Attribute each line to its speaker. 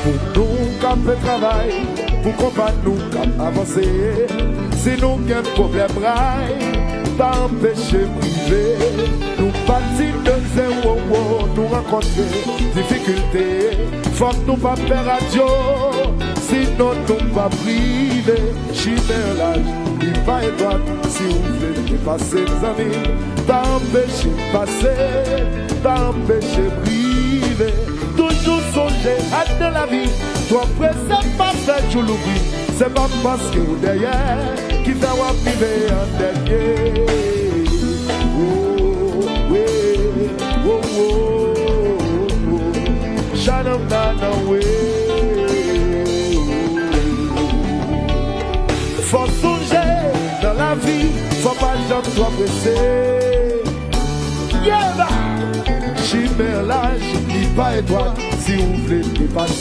Speaker 1: pour nous qui fait travail, pour qu'on va nous avancer. Si nous avons un problème, pas empêcher privé. Nous partons de zéro, nous rencontrer difficultés. Faut que nous pas faire radio, sinon nous pas priver. Chimère l'âge, il va et droite, si vous voulez dépasser les amis. Pas empêcher passer, pas empêcher priver. Toujours songer à de la vie. Toi après c'est pas fait, je l'oublie. C'est pas parce que vous derrière qui fait vivre en dernier. Oh, oui, oh, oh, oh. Shannon Nana, oui. Faut songer dans la vie, faut pas jamais toi presser. Yeah, chimère l'âge, il pas et toi, si vous voulez dépasser.